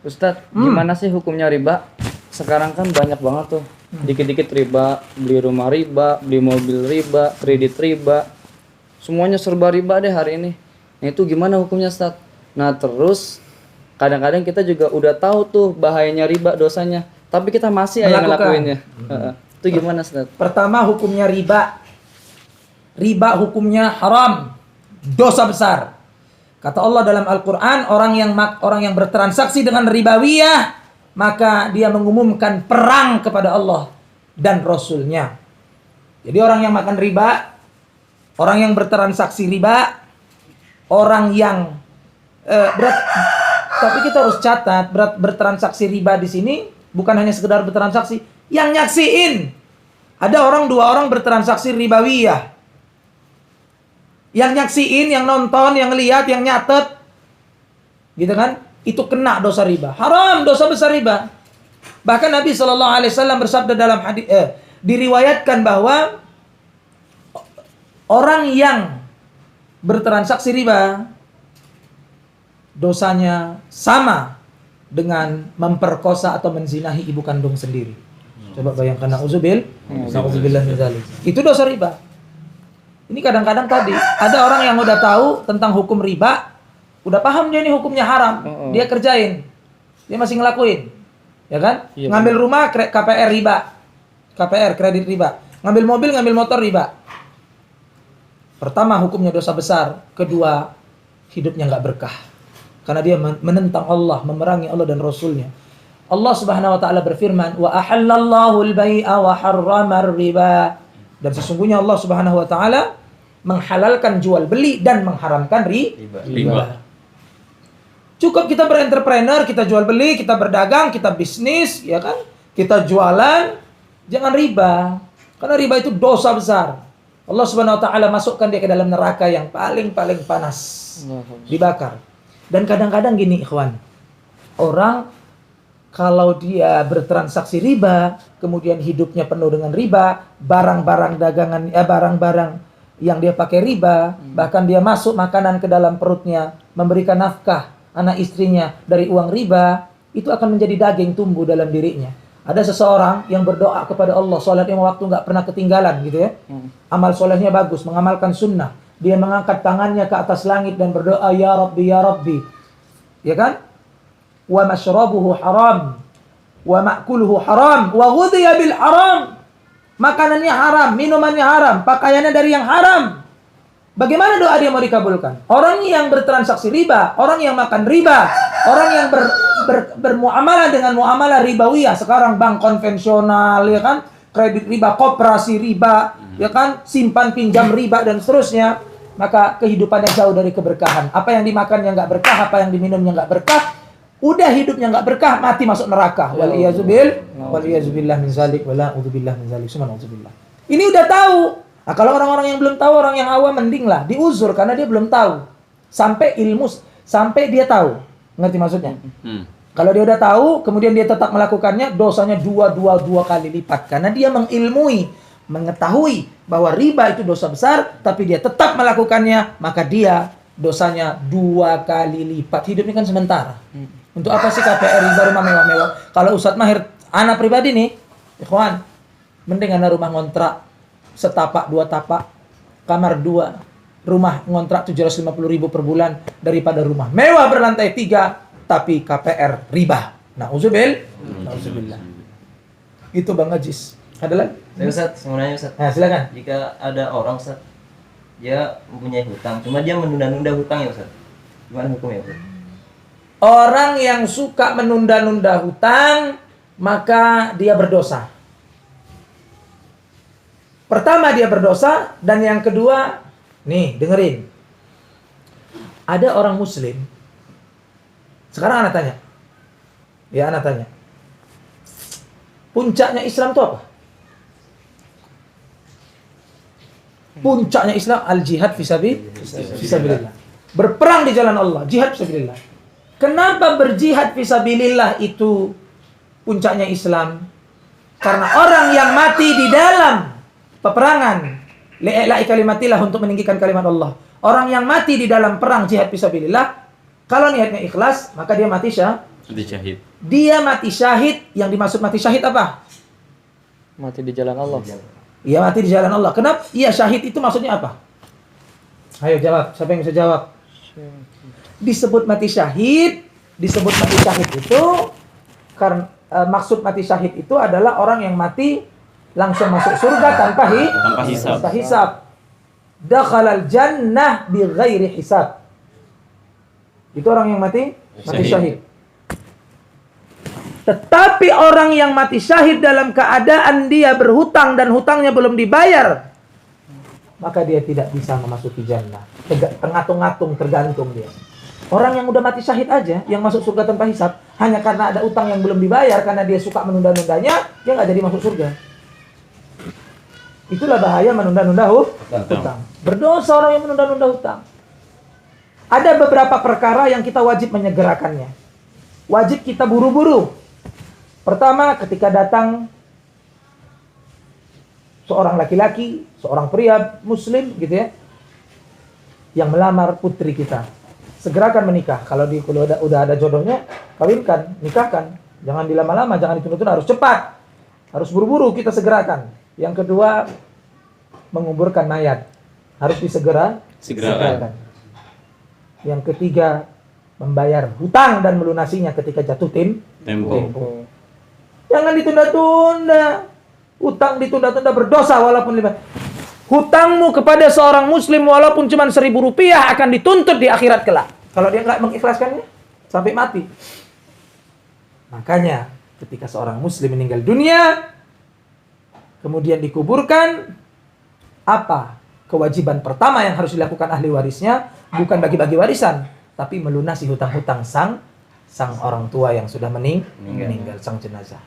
Ustadz, gimana sih hukumnya riba? Sekarang kan banyak banget tuh. Dikit-dikit riba, beli rumah riba, beli mobil riba, kredit riba. Semuanya serba riba deh hari ini. Nah itu gimana hukumnya Ustadz? Nah terus kadang-kadang kita juga udah tahu tuh bahayanya riba, dosanya. Tapi kita masih aja ngelakuinnya. Itu gimana Ustadz? Pertama, hukumnya riba. Riba hukumnya haram. Dosa besar. Kata Allah dalam Al-Quran, orang yang bertransaksi dengan ribawiyah, maka dia mengumumkan perang kepada Allah dan Rasulnya. Jadi orang yang makan riba, orang yang bertransaksi riba, orang yang tapi kita harus catat, bertransaksi riba di sini bukan hanya sekedar bertransaksi, yang nyaksiin. Ada dua orang bertransaksi ribawiyah. Yang nyaksiin, yang nonton, yang lihat, yang nyatet, gitu kan? Itu kena dosa riba. Haram, dosa besar riba. Bahkan Nabi SAW bersabda dalam hadis, diriwayatkan bahwa orang yang bertransaksi riba dosanya sama dengan memperkosa atau menzinahi ibu kandung sendiri. Coba bayangkan, na'udzubillah min dzalik. Itu dosa riba. Ini kadang-kadang tadi ada orang yang udah tahu tentang hukum riba, udah paham dia ini hukumnya haram, dia kerjain, dia masih ngelakuin, ya kan? Iya, ngambil rumah KPR riba, KPR kredit riba, ngambil mobil, ngambil motor riba. Pertama hukumnya dosa besar, kedua hidupnya nggak berkah, karena dia menentang Allah, memerangi Allah dan Rasulnya. Allah Subhanahu Wa Taala berfirman, wa ahallallahu al-bai'a wa harrama riba. Dan sesungguhnya Allah Subhanahu Wa Taala menghalalkan jual beli dan mengharamkan riba. Cukup kita berentrepreneur, kita jual beli, kita berdagang, kita bisnis, ya kan? Kita jualan, jangan riba. Karena riba itu dosa besar. Allah Subhanahu Wa Taala masukkan dia ke dalam neraka yang paling panas, dibakar. Dan kadang-kadang gini, ikhwan, orang kalau dia bertransaksi riba, kemudian hidupnya penuh dengan riba, barang-barang dagangan, barang-barang yang dia pakai riba, bahkan dia masuk makanan ke dalam perutnya, memberikan nafkah anak istrinya dari uang riba, itu akan menjadi daging tumbuh dalam dirinya. Ada seseorang yang berdoa kepada Allah, sholatnya waktu nggak pernah ketinggalan, gitu ya. Amal sholatnya bagus, mengamalkan sunnah. Dia mengangkat tangannya ke atas langit dan berdoa, ya Rabbi, ya Rabbi. Ya kan? Wa mashrabuhu haram wa ma'kuluhu haram wa ghudhiya bil haram. Makanannya haram, minumannya haram, pakaiannya dari yang haram. Bagaimana doa dia mau dikabulkan? Orang yang bertransaksi riba, orang yang makan riba, orang yang bermuamalah dengan muamalah ribawiyah, sekarang bank konvensional, ya kan, kredit riba, koperasi riba, ya kan, simpan pinjam riba dan seterusnya, maka kehidupannya jauh dari keberkahan. Apa yang dimakannya nggak berkah, apa yang diminumnya nggak berkah, udah hidupnya nggak berkah, mati masuk neraka. Waliyazubillah min zalik, wala'udzubillah min zalik. Subhanallah. Ini udah tahu. Nah, kalau orang-orang yang belum tahu, orang yang awam, mending lah diuzur karena dia belum tahu. Sampai dia tahu. Ngerti maksudnya? Kalau dia udah tahu, kemudian dia tetap melakukannya, dosanya dua kali lipat. Karena dia mengetahui bahwa riba itu dosa besar, tapi dia tetap melakukannya, maka dia dosanya 2 kali lipat. Hidupnya kan sementara. Untuk apa sih KPR riba, rumah mewah-mewah? Kalau Ustadz Mahir, anak pribadi nih, ikhwan, mending ada rumah ngontrak setapak, 2 tapak, kamar 2, rumah ngontrak 750.000 per bulan daripada rumah mewah berlantai 3 tapi KPR riba. Na'udzubillah. Itu Bang Ajis. Ada lagi? Ustaz, mau nanya Ustaz. Nah, silakan. Jika ada orang Ustaz, dia mempunyai hutang, cuma dia menunda-nunda hutang ya Ustaz. Gimana hukumnya Ustaz? Orang yang suka menunda-nunda hutang, maka dia berdosa. Pertama dia berdosa, dan yang kedua, nih dengerin. Ada orang muslim. Sekarang anak tanya. Ya, anak tanya. Puncaknya Islam itu apa? Puncaknya Islam al-jihad fisabilillah. Berperang di jalan Allah, jihad fisabilillah. Kenapa berjihad fisabilillah itu puncaknya Islam? Karena orang yang mati di dalam peperangan, li'ila'i kalimatillah, untuk meninggikan kalimat Allah. Orang yang mati di dalam perang jihad fisabilillah, kalau niatnya ikhlas, maka dia mati Mati syahid. Dia mati syahid. Yang dimaksud mati syahid apa? Mati di jalan Allah. Ia mati di jalan Allah. Kenapa? Iya, syahid itu maksudnya apa? Ayo jawab. Siapa yang bisa jawab? Disebut mati syahid itu karena maksud mati syahid itu adalah orang yang mati langsung masuk surga tanpa hisab. Tanpa hisab. Dakhalal jannah bi ghairi hisab. Itu orang yang mati syahid. Tetapi orang yang mati syahid dalam keadaan dia berhutang dan hutangnya belum dibayar, maka dia tidak bisa memasuki jannah. Tengatung-ngatung, tergantung dia. Orang yang udah mati syahid aja, yang masuk surga tanpa hisab, hanya karena ada utang yang belum dibayar, karena dia suka menunda-nundanya, dia nggak jadi masuk surga. Itulah bahaya menunda-nunda hutang. Berdosa orang yang menunda-nunda hutang. Ada beberapa perkara yang kita wajib menyegerakannya. Wajib kita buru-buru. Pertama, ketika datang seorang laki-laki, seorang pria muslim gitu ya, yang melamar putri kita, segerakan menikah. Kalau udah ada jodohnya, kawinkan, nikahkan. Jangan dilama-lama, jangan ditunda-tunda, harus cepat. Harus buru-buru kita segerakan. Yang kedua, menguburkan mayat. Harus segerakan. Yang ketiga, membayar hutang dan melunasinya ketika jatuh tempo. Jangan ditunda-tunda. Hutang ditunda-tunda berdosa walaupun 5. Hutangmu kepada seorang muslim walaupun cuma Rp1.000 akan dituntut di akhirat kelak. Kalau dia nggak mengikhlaskannya sampai mati. Makanya ketika seorang muslim meninggal dunia kemudian dikuburkan, apa kewajiban pertama yang harus dilakukan ahli warisnya? Bukan bagi-bagi warisan, tapi melunasi hutang-hutang sang orang tua yang sudah meninggal, sang jenazah.